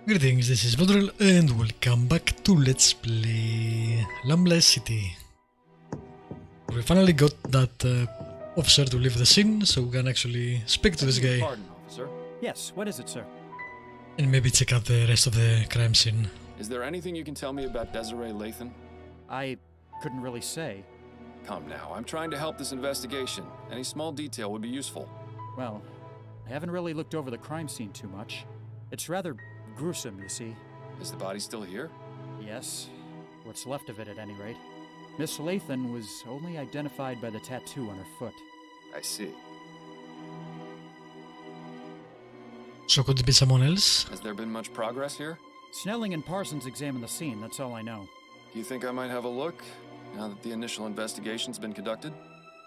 Greetings, this is Vodrel and welcome back to Let's Play Lamplight City. We finally got that officer to leave the scene, so we can actually speak to this guy. Pardon, officer. Yes, what is it, sir? And maybe check out the rest of the crime scene. Is there anything you can tell me about Desiree Lathan? I couldn't really say. Come now, I'm trying to help this investigation. Any small detail would be useful. Well, I haven't really looked over the crime scene too much. It's rather gruesome, you see. Is the body still here? Yes, what's left of it at any rate. Miss Lathan was only identified by the tattoo on her foot. I see. So could it be someone else? Has there been much progress here? Snelling and Parsons examined the scene, that's all I know. Do you think I might have a look, now that the initial investigation's been conducted?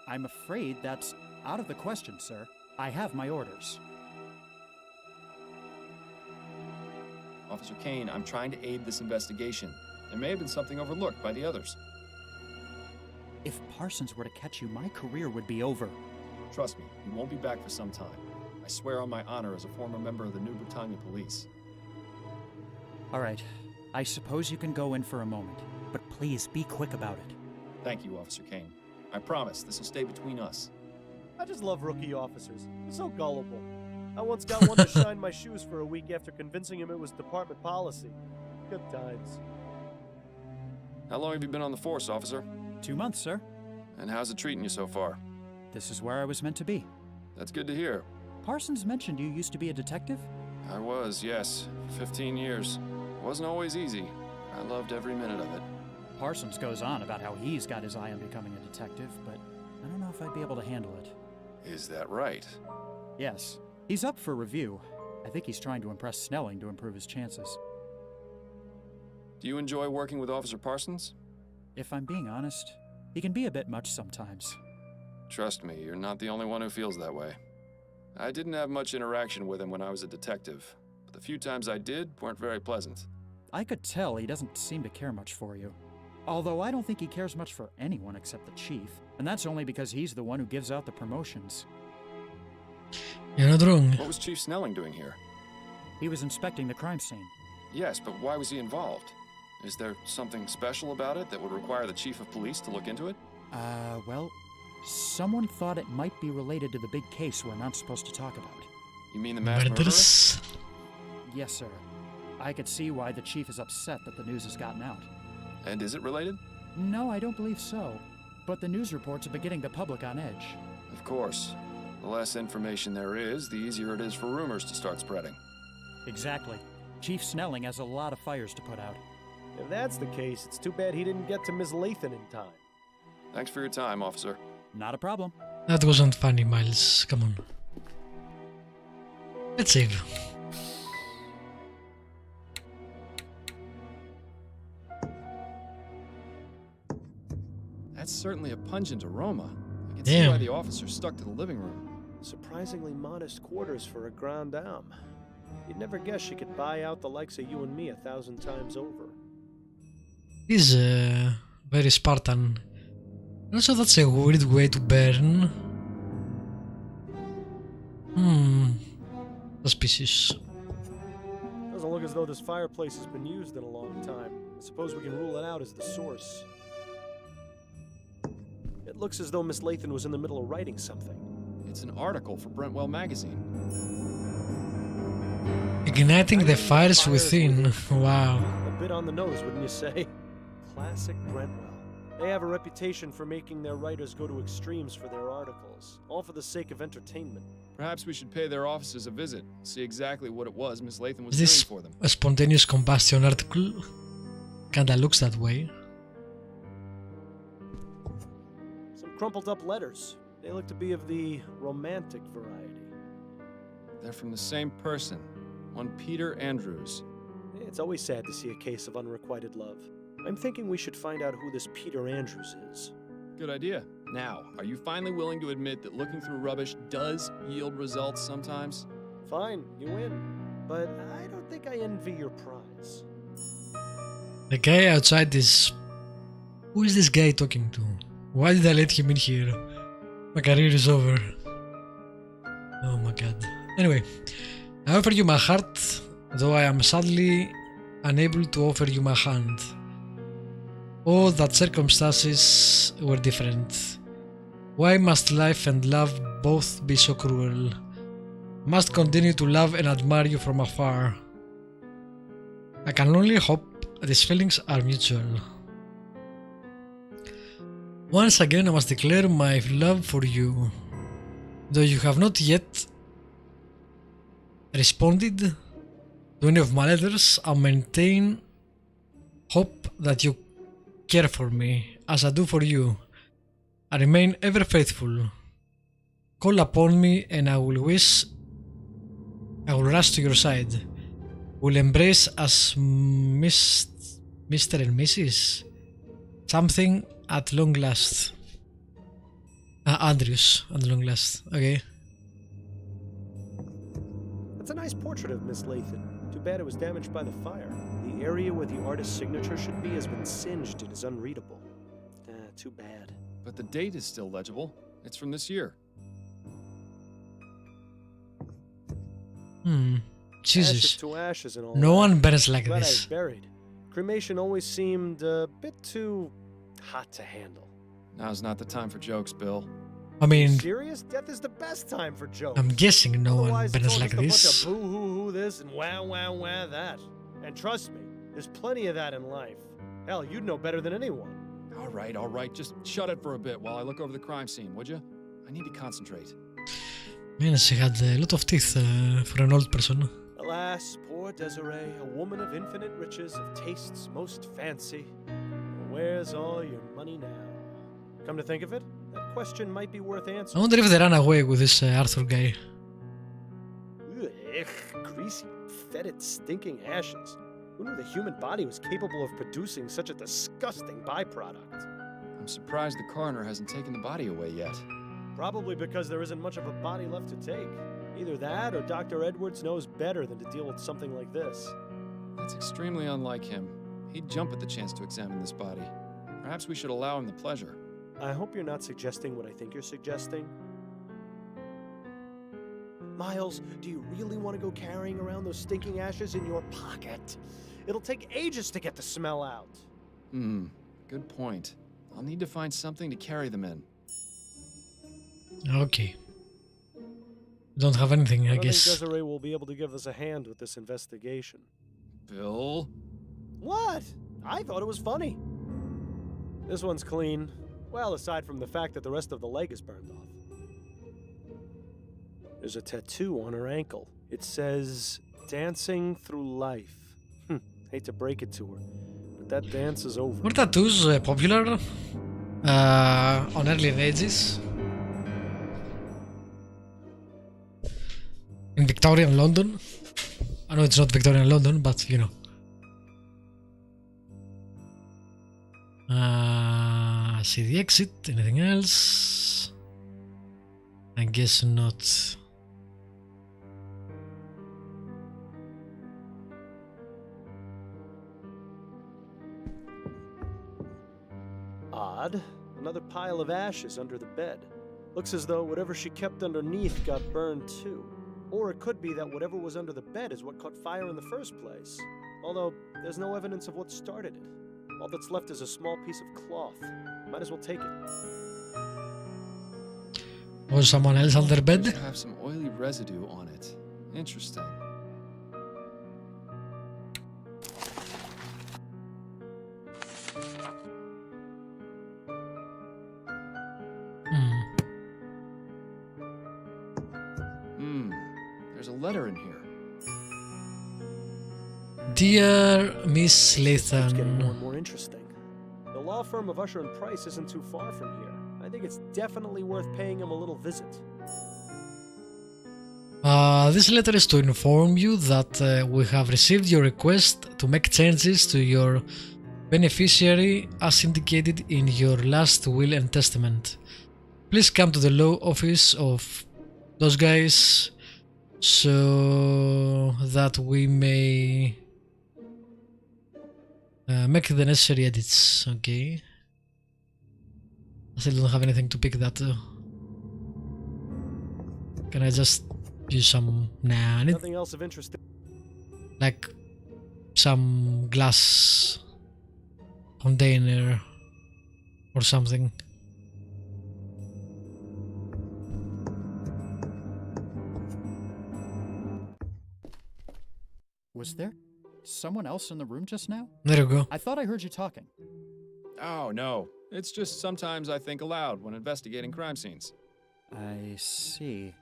I'm afraid that's out of the question, sir. I have my orders. Officer Kane, I'm trying to aid this investigation. There may have been something overlooked by the others. If Parsons were to catch you, my career would be over. Trust me, you won't be back for some time. I swear on my honor as a former member of the New Bretagne police. All right, I suppose you can go in for a moment, but please be quick about it. Thank you, Officer Kane. I promise this will stay between us. I just love rookie officers. They're so gullible. I once got one to shine my shoes for a week after convincing him it was department policy. Good times. How long have you been on the force, officer? 2 months, sir. And how's it treating you so far? This is where I was meant to be. That's good to hear. Parsons mentioned you used to be a detective? I was, yes. 15 years. Wasn't always easy. I loved every minute of it. Parsons goes on about how he's got his eye on becoming a detective, but I don't know if I'd be able to handle it. Is that right? Yes. He's up for review. I think he's trying to impress Snelling to improve his chances. Do you enjoy working with Officer Parsons? If I'm being honest, he can be a bit much sometimes. Trust me, you're not the only one who feels that way. I didn't have much interaction with him when I was a detective, but the few times I did weren't very pleasant. I could tell he doesn't seem to care much for you. Although I don't think he cares much for anyone except the chief, and that's only because he's the one who gives out the promotions. You're not wrong. What was Chief Snelling doing here? He was inspecting the crime scene. Yes, but why was he involved? Is there something special about it that would require the chief of police to look into it? Well, someone thought it might be related to the big case we're not supposed to talk about. You mean the mass murderer? Murders? Yes, sir. I could see why the chief is upset that the news has gotten out. And is it related? No, I don't believe so. But the news reports are beginning the public on edge. Of course. The less information there is, the easier it is for rumors to start spreading. Exactly. Chief Snelling has a lot of fires to put out. If that's the case, it's too bad he didn't get to Miss Lathan in time. Thanks for your time, officer. Not a problem. That wasn't funny, Miles. Come on. Let's save. That's certainly a pungent aroma. I can Damn. see why the officer stuck to the living room. Surprisingly modest quarters for a grande dame. You'd never guess she could buy out the likes of you and me 1,000 times over. He's very Spartan. Also, that's a weird way to burn. Suspicious. Doesn't look as though this fireplace has been used in a long time. I suppose we can rule it out as the source. It looks as though Miss Lathan was in the middle of writing something. It's an article for Brentwell magazine. Igniting the fires within. Wow. A bit on the nose, wouldn't you say? Classic Brentwell. They have a reputation for making their writers go to extremes for their articles, all for the sake of entertainment. Perhaps we should pay their offices a visit, see exactly what it was Miss Lathan was Is this doing for them. a spontaneous combustion article? Kinda looks that way. Some crumpled up letters. They look to be of the romantic variety. They're from the same person, one Peter Andrews. It's always sad to see a case of unrequited love. I'm thinking we should find out who this Peter Andrews is. Good idea. Now, are you finally willing to admit that looking through rubbish does yield results sometimes? Fine, you win. But I don't think I envy your prize. The guy outside is... Who is this guy talking to? Why did I let him in here? My career is over. Oh my god. Anyway, I offer you my heart though I am sadly unable to offer you my hand. Oh, that circumstances were different. Why must life and love both be so cruel? Must continue to love and admire you from afar. I can only hope these feelings are mutual. Once again I must declare my love for you. Though you have not yet responded to any of my letters, I maintain hope that you care for me as I do for you. I remain ever faithful. Call upon me and I will rush to your side. Will embrace as Mr. and Mrs. Something at long last. Andrews, at long last. Okay. That's a nice portrait of Miss Lathan. Too bad it was damaged by the fire. The area where the artist's signature should be has been singed and is unreadable. Too bad. But the date is still legible. It's from this year. Jesus. Ashes to ashes and all No that. one burns like Glad I was this. buried. Cremation always seemed a bit too hot to handle. Now's not the time for jokes, Bill. I mean, Serious? Death is the best time for jokes. I'm guessing no one Otherwise, it's burns all like just a this. bunch of boo-hoo-hoo this and wah that. And trust me, there's plenty of that in life. Hell, you'd know better than anyone. All right. Just shut it for a bit while I look over the crime scene, would you? I need to concentrate. Man, she had a lot of teeth for an old person. Alas, poor Desiree, a woman of infinite riches, of tastes most fancy. Where's all your money now? Come to think of it, that question might be worth I answering. wonder if they ran away with this Arthur guy. Ugh, greasy, fetid, stinking ashes. Who knew the human body was capable of producing such a disgusting byproduct? I'm surprised the coroner hasn't taken the body away yet. Probably because there isn't much of a body left to take. Either that or Dr. Edwards knows better than to deal with something like this. That's extremely unlike him. He'd jump at the chance to examine this body. Perhaps we should allow him the pleasure. I hope you're not suggesting what I think you're suggesting. Miles, do you really want to go carrying around those stinking ashes in your pocket? It'll take ages to get the smell out. Good point. I'll need to find something to carry them in. Okay. Don't have anything, I I don't guess. think Desiree will be able to give us a hand with this investigation. Bill? What? I thought it was funny. This one's clean. Well, aside from the fact that the rest of the leg is burned off. There's a tattoo on her ankle. It says, "Dancing through life." Hate to break it to her, but that dance is over. Were tattoos popular on early ages? In Victorian London? I know it's not Victorian London, but you know. See the exit. Anything else? I guess not. Odd. Another pile of ashes under the bed. Looks as though whatever she kept underneath got burned too. Or it could be that whatever was under the bed is what caught fire in the first place. Although, there's no evidence of what started it. All that's left is a small piece of cloth. Might as well take it. Was someone else under bed? It have some oily residue on it. Interesting. There's a letter in here. Dear Miss It's getting more Lathan, and more interesting. The law firm of Usher and Price isn't too far from here. I think it's definitely worth paying him a little visit. this letter is to inform you that we have received your request to make changes to your beneficiary as indicated in your last will and testament. Please come to the law office of those guys so that we may make the necessary edits. Okay. I still don't have anything to pick that. Can I just use some? Nah, I need. Nothing else of interest. like some glass container or something. Was there someone else in the room just now? There you go. I thought I heard you talking. Oh, no. It's just sometimes I think aloud when investigating crime scenes. I see.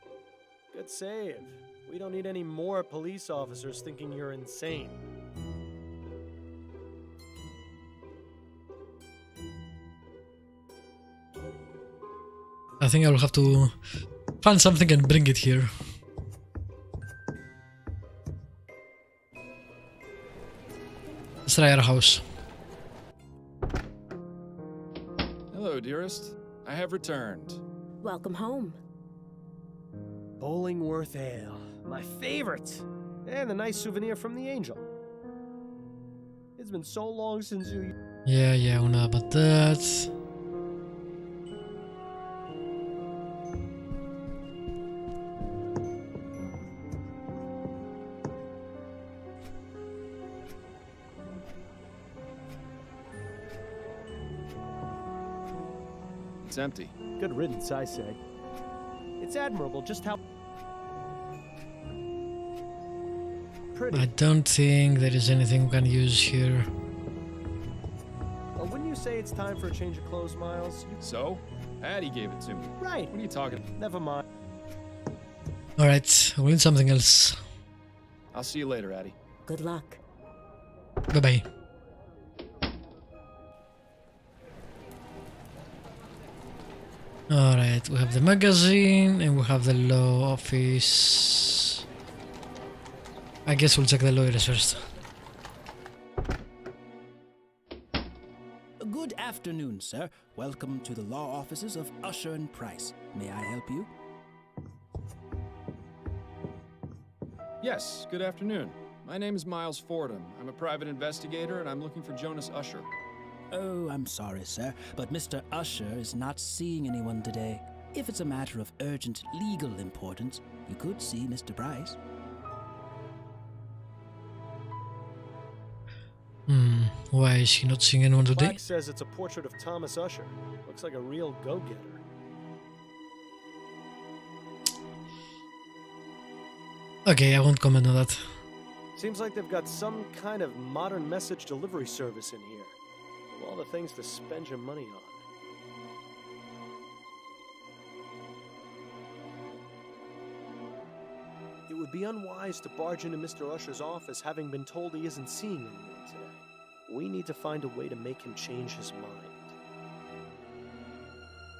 Good save. We don't need any more police officers thinking you're insane. I think I will have to find something and bring it here. Let's try our house. Hello, dearest. I have returned. Welcome home. Bollingworth Ale, my favorite. And a nice souvenir from the Angel. It's been so long since you... Yeah, I know about that. It's empty. Good riddance, I say. It's admirable just how... pretty. I don't think there is anything we can use here. Wouldn't you say it's time for a change of clothes, Miles? So? Addie gave it to me. Right. What are you talking about? Never mind. Alright, we need something else. I'll see you later, Addie. Good luck. Bye bye. Alright, we have the magazine and we have the law office. I guess we'll check the lawyers first. Good afternoon, sir. Welcome to the law offices of Usher and Price. May I help you? Yes, good afternoon. My name is Miles Fordham. I'm a private investigator and I'm looking for Jonas Usher. Oh, I'm sorry, sir, but Mr. Usher is not seeing anyone today. If it's a matter of urgent legal importance, you could see Mr. Price. Why is he not seeing anyone today? Black says it's a portrait of Thomas Usher. Looks like a real go-getter. Okay, I won't comment on that. Seems like they've got some kind of modern message delivery service in here. Of all the things to spend your money on. It would be unwise to barge into Mr. Usher's office having been told he isn't seeing anyone today. We need to find a way to make him change his mind.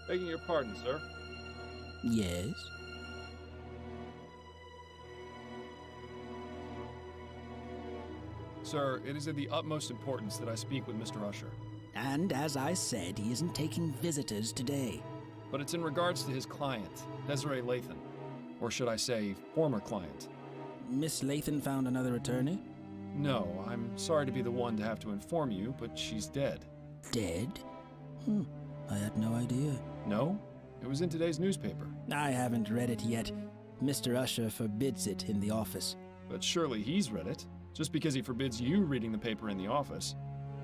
Begging your pardon, sir. Yes? Sir, it is of the utmost importance that I speak with Mr. Usher. And as I said, he isn't taking visitors today. But it's in regards to his client, Desiree Lathan. Or should I say, former client. Miss Lathan found another attorney? No, I'm sorry to be the one to have to inform you, but she's dead. Dead? I had no idea. No? It was in today's newspaper. I haven't read it yet. Mr. Usher forbids it in the office. But surely he's read it. Just because he forbids you reading the paper in the office.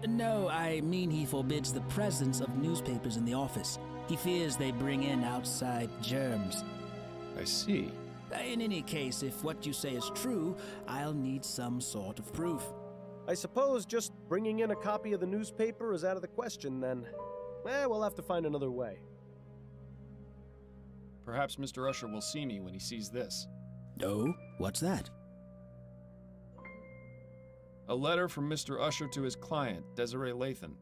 No, I mean he forbids the presence of newspapers in the office. He fears they bring in outside germs. I see. In any case, if what you say is true, I'll need some sort of proof. I suppose just bringing in a copy of the newspaper is out of the question then. We'll have to find another way. Perhaps Mr. Usher will see me when he sees this. Oh, what's that? A letter from Mr. Usher to his client, Desiree Lathan.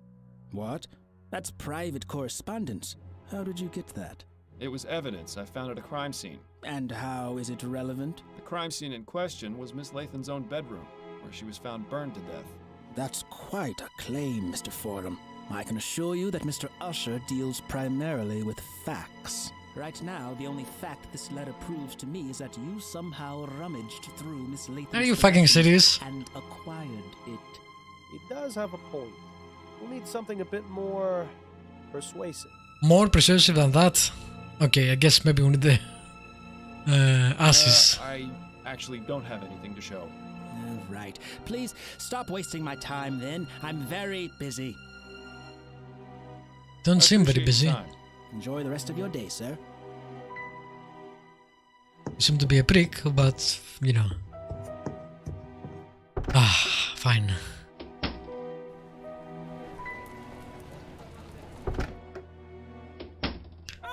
What? That's private correspondence. How did you get that? It was evidence I found at a crime scene. And how is it relevant? The crime scene in question was Miss Lathan's own bedroom, where she was found burned to death. That's quite a claim, Mr. Fordham. I can assure you that Mr. Usher deals primarily with facts. Right now, the only fact this letter proves to me is that you somehow rummaged through Miss Lathan's Are you fucking serious? and acquired it. He does have a point. We'll need something a bit more persuasive. More persuasive than that? Okay, I guess maybe we need the asses. I actually don't have anything to show. Right. Please stop wasting my time then. I'm very busy. Don't seem very busy. Time. Enjoy the rest of your day, sir. You seem to be a prick, but, you know. Ah, fine.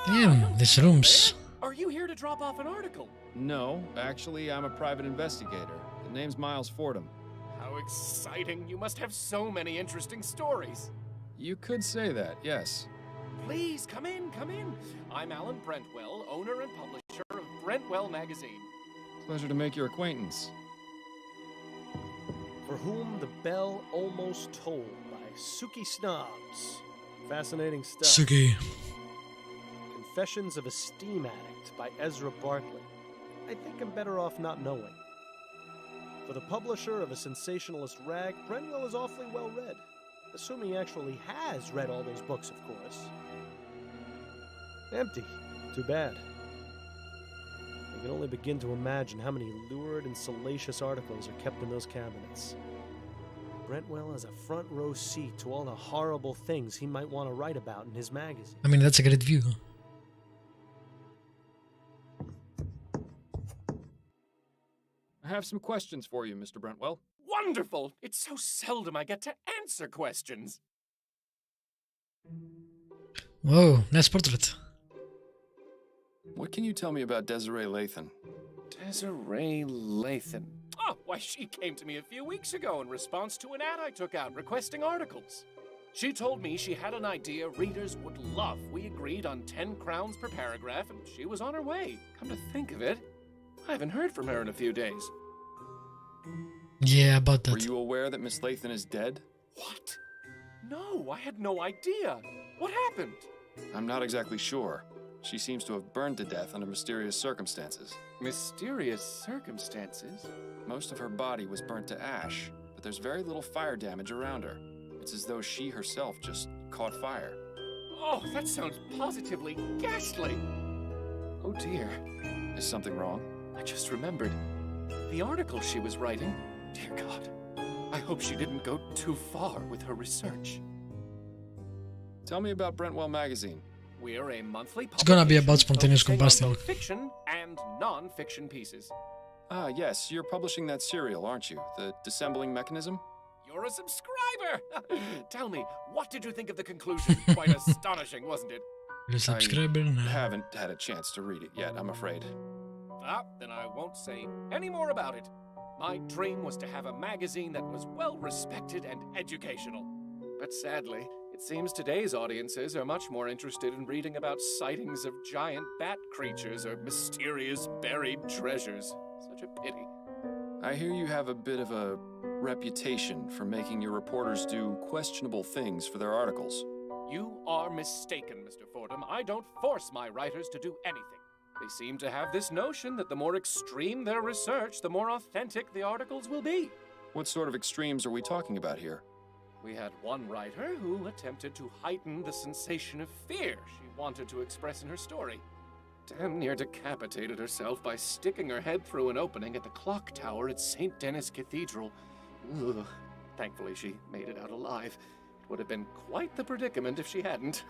Damn, these rooms. Are you here to drop off an article? No, actually, I'm a private investigator. The name's Miles Fordham. How exciting. You must have so many interesting stories. You could say that, yes. Please, come in, come in. I'm Alan Brentwell, owner and publisher of Brentwell Magazine. Pleasure to make your acquaintance. For Whom the Bell Almost Tolled by Suki Snobs. Fascinating stuff. Suki. Confessions of a Steam Addict by Ezra Bartlett. I think I'm better off not knowing. For the publisher of a sensationalist rag, Brentwell is awfully well read. Assuming he actually has read all those books, of course. Empty. Too bad. I can only begin to imagine how many lurid and salacious articles are kept in those cabinets. Brentwell has a front row seat to all the horrible things he might want to write about in his magazine. I mean, that's a great view. I have some questions for you, Mr. Brentwell. Wonderful! It's so seldom I get to answer questions. Whoa, nice portrait. What can you tell me about Desiree Lathan? Desiree Lathan. Oh, why, she came to me a few weeks ago in response to an ad I took out requesting articles. She told me she had an idea readers would love. We agreed on 10 crowns per paragraph, and she was on her way. Come to think of it, I haven't heard from her in a few days. Yeah, about that. Were you aware that Miss Lathan is dead? What? No, I had no idea. What happened? I'm not exactly sure. She seems to have burned to death under mysterious circumstances. Mysterious circumstances? Most of her body was burnt to ash, but there's very little fire damage around her. It's as though she herself just caught fire. Oh, that sounds positively ghastly. Oh dear. Is something wrong? I just remembered. The article she was writing. Dear God. I hope she didn't go too far with her research. Tell me about Brentwell Magazine. We're a monthly It's gonna be about publication spontaneous focusing on combustion. both fiction and non-fiction pieces. Ah, yes, you're publishing that serial, aren't you? The Dissembling Mechanism? You're a subscriber! Tell me, what did you think of the conclusion? Quite astonishing, wasn't it? You're a subscriber now. Haven't had a chance to read it yet, I'm afraid. Ah, then I won't say any more about it. My dream was to have a magazine that was well-respected and educational. But sadly, it seems today's audiences are much more interested in reading about sightings of giant bat creatures or mysterious buried treasures. Such a pity. I hear you have a bit of a reputation for making your reporters do questionable things for their articles. You are mistaken, Mr. Fordham. I don't force my writers to do anything. They seem to have this notion that the more extreme their research, the more authentic the articles will be. What sort of extremes are we talking about here? We had one writer who attempted to heighten the sensation of fear she wanted to express in her story. Damn near decapitated herself by sticking her head through an opening at the clock tower at St. Denis Cathedral. Ugh. Thankfully, she made it out alive. It would have been quite the predicament if she hadn't.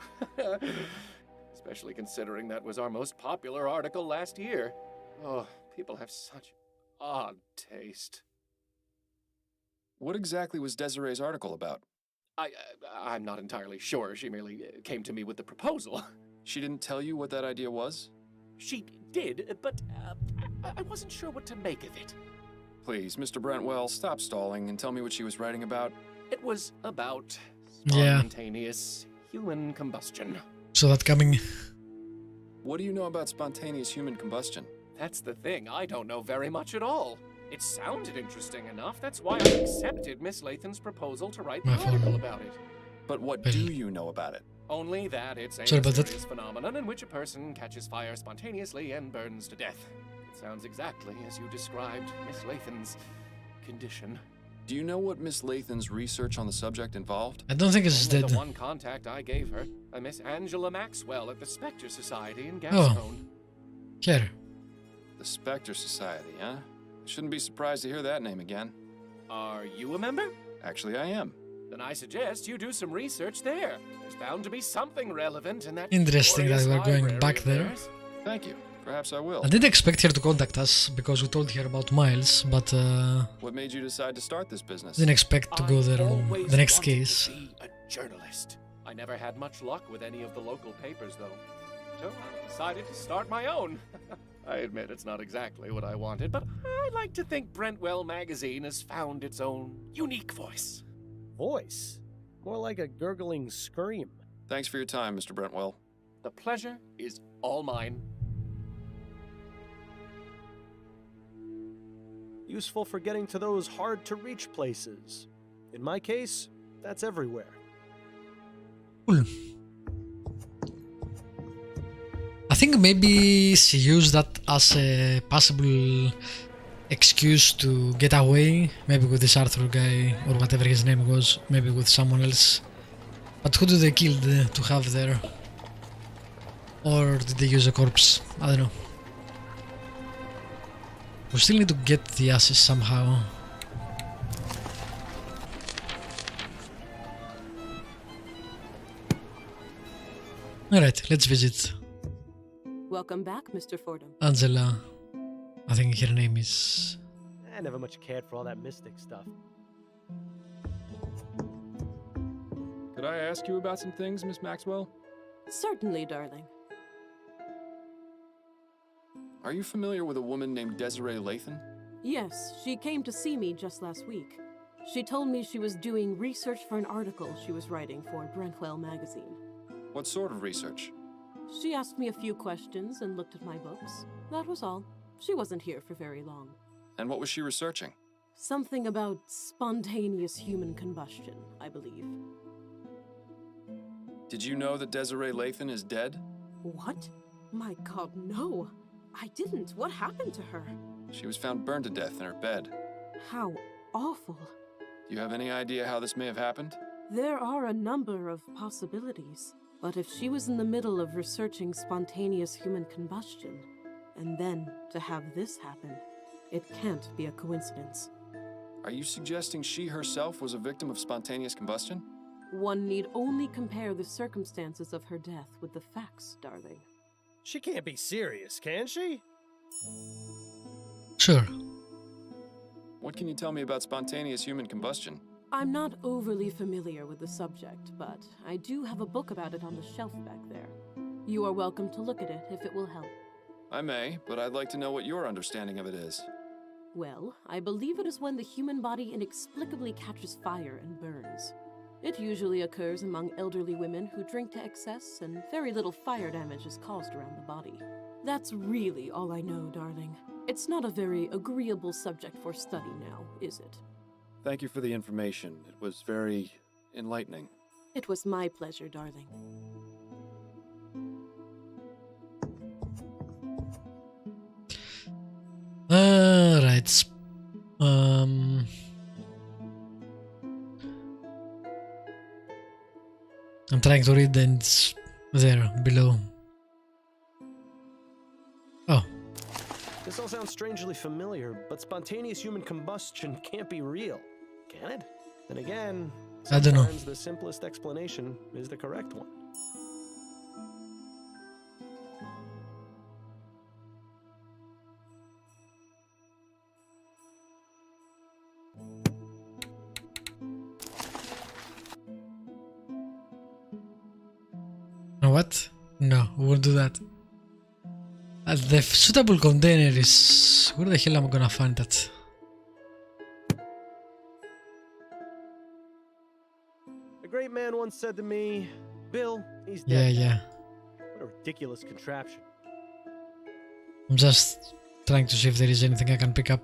Especially considering that was our most popular article last year. Oh, people have such odd taste. What exactly was Desiree's article about? I'm not entirely sure. She merely came to me with the proposal. She didn't tell you what that idea was? She did, but I wasn't sure what to make of it. Please, Mr. Brentwell, stop stalling and tell me what she was writing about. It was about Yeah. spontaneous human combustion. So that coming. What do you know about spontaneous human combustion? That's the thing. I don't know very much at all. It sounded interesting enough. That's why I accepted Miss Lathan's proposal to write the My fault. article about it. But what Well- do you know about it? Only that it's a Sorry about that. mysterious phenomenon in which a person catches fire spontaneously and burns to death. It sounds exactly as you described Miss Lathan's condition. Do you know what Miss Lathan's research on the subject involved? I don't think it's Only dead. the one contact I gave her, a Miss Angela Maxwell at the Spectre Society in Oh. Gascon. Here. The Spectre Society, huh? Shouldn't be surprised to hear that name again. Are you a member? Actually, I am. Then I suggest you do some research there. There's bound to be something relevant in that. Interesting that glorious we're going library back of there. theirs. Thank you. Perhaps I will. I did expect her to contact us because we told her about Miles, but What made you decide to start this business? didn't expect to go there I on always the next wanted case. to be a journalist. I never had much luck with any of the local papers, though. So I decided to start my own. I admit it's not exactly what I wanted, but I like to think Brentwell magazine has found its own unique voice. Voice? More like a gurgling scream. Thanks for your time, Mr. Brentwell. The pleasure is all mine. Useful for getting to those hard-to-reach places. In my case, that's everywhere. Cool. I think maybe she used that as a possible excuse to get away, maybe with this Arthur guy or whatever his name was, maybe with someone else. But who do they kill to have there? Or did they use a corpse? I don't know. We still need to get the ashes somehow. Alright, let's visit Welcome back, Mr. Fordham. Angela. I think her name is... I never much cared for all that mystic stuff. Could I ask you about some things, Miss Maxwell? Certainly, darling. Are you familiar with a woman named Desiree Lathan? Yes, she came to see me just last week. She told me she was doing research for an article she was writing for Brentwell magazine. What sort of research? She asked me a few questions and looked at my books. That was all. She wasn't here for very long. And what was she researching? Something about spontaneous human combustion, I believe. Did you know that Desiree Lathan is dead? What? My God, no. I didn't. What happened to her? She was found burned to death in her bed. How awful. Do you have any idea how this may have happened? There are a number of possibilities. But if she was in the middle of researching spontaneous human combustion, and then to have this happen, it can't be a coincidence. Are you suggesting she herself was a victim of spontaneous combustion? One need only compare the circumstances of her death with the facts, darling. She can't be serious, can she? Sure. What can you tell me about spontaneous human combustion? I'm not overly familiar with the subject, but I do have a book about it on the shelf back there. You are welcome to look at it if it will help. I may, but I'd like to know what your understanding of it is. Well, I believe it is when the human body inexplicably catches fire and burns. It usually occurs among elderly women who drink to excess, and very little fire damage is caused around the body. That's really all I know, darling. It's not a very agreeable subject for study now, is it? Thank you for the information. It was very enlightening. It was my pleasure, darling. Right. I'm trying to read and it's there, below. Oh. This all sounds strangely familiar, but spontaneous human combustion can't be real, can it? Then again, I don't know. sometimes the simplest explanation is the correct one. What? No, we won't do that. The suitable container is... Where the hell am I gonna find that? A great man once said to me, Bill, he's dead. Yeah. What a ridiculous contraption. I'm just trying to see if there is anything I can pick up.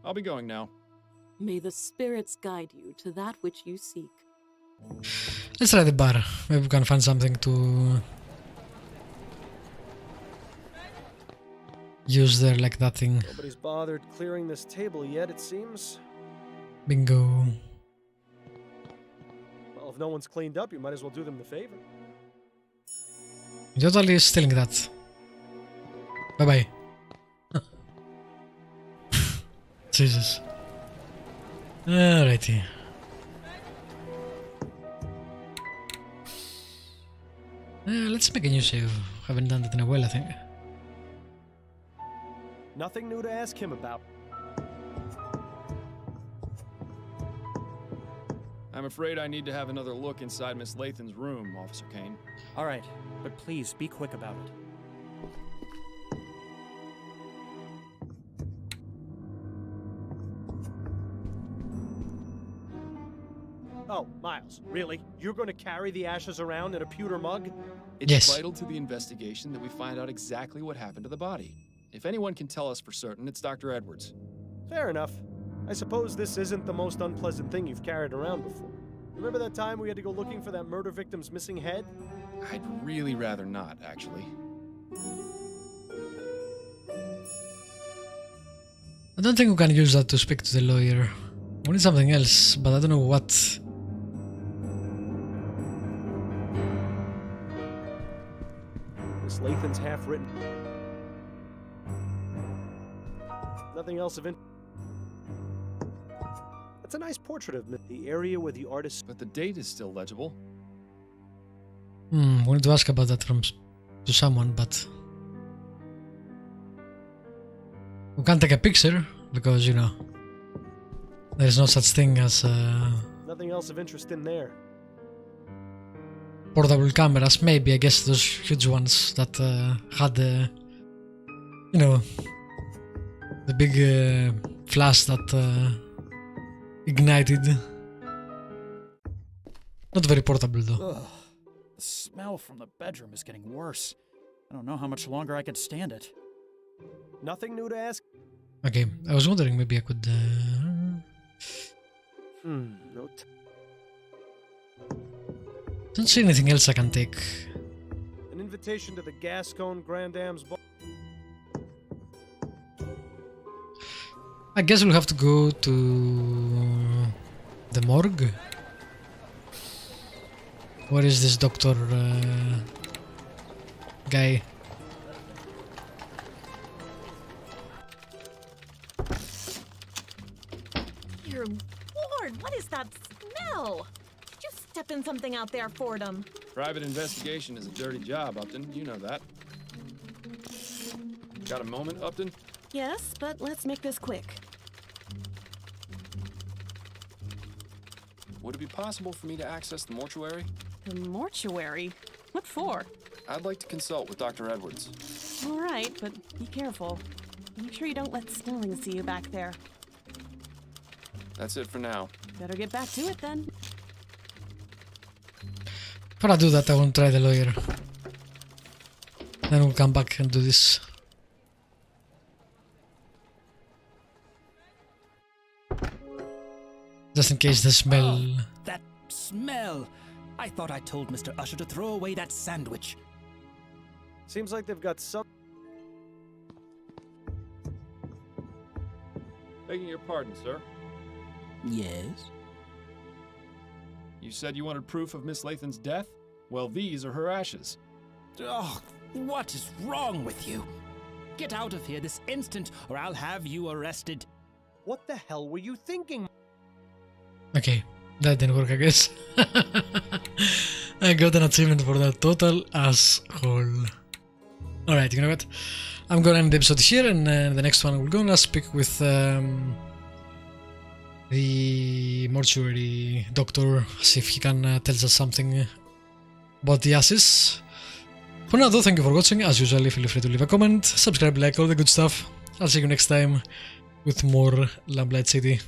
I'll be going now. May the spirits guide you to that which you seek. Let's try the bar. Maybe we can find something to use there, like that thing. Nobody's bothered clearing this table yet, it seems. Bingo. Well, if no one's cleaned up, you might as well do them the favor. You're totally stealing that. Bye bye. Jesus. Alrighty. Let's make a new save. Haven't done that in a while, I think. Nothing new to ask him about. I'm afraid I need to have another look inside Miss Lathan's room, Officer Kane. All right, but please be quick about it. Oh, Miles, really? You're going to carry the ashes around in a pewter mug? It's Yes. vital to the investigation that we find out exactly what happened to the body. If anyone can tell us for certain, it's Dr. Edwards. Fair enough. I suppose this isn't the most unpleasant thing you've carried around before. Remember that time we had to go looking for that murder victim's missing head? I'd really rather not, actually. I don't think we can use that to speak to the lawyer. We need something else, but I don't know what. Miss Lathan's half-written. Nothing else of interest. That's a nice portrait of the area where the artist... But the date is still legible. We need to ask about that to someone, but we can't take a picture because, you know, there's no such thing as Nothing else of interest in there. portable cameras. Maybe, I guess, those huge ones that had, you know, the big flash that ignited. Not very portable though. Ugh. The smell from the bedroom is getting worse. I don't know how much longer I can stand it. Nothing new to ask? Okay, I was wondering maybe I could. No. Don't see anything else I can take. An invitation to the Gascon Grand Dame's ball. I guess we'll have to go to the morgue. Where is this doctor guy? Dear Lord, what is that smell? Did you step in something out there, Fordham? Private investigation is a dirty job, Upton. You know that. Got a moment, Upton? Yes, but let's make this quick. Would it be possible for me to access the mortuary? The mortuary? What for? I'd like to consult with Dr. Edwards. All right, but be careful. Make sure you don't let Snelling see you back there. That's it for now. Better get back to it then. Before I do that, I want to try the lawyer. Then we'll come back and do this. Just in case the smell. Oh, that smell! I thought I told Mr. Usher to throw away that sandwich. Seems like they've got some... Begging your pardon, sir. Yes? You said you wanted proof of Miss Lathan's death? Well, these are her ashes. Oh, what is wrong with you? Get out of here this instant, or I'll have you arrested. What the hell were you thinking? Okay, that didn't work, I guess. I got an achievement for that. Total asshole. Alright, you know what? I'm gonna end the episode here, and the next one we're gonna speak with the mortuary doctor, see if he can tell us something about the ashes. For now though, thank you for watching. As usual, feel free to leave a comment, subscribe, like, all the good stuff. I'll see you next time with more Lamplight City.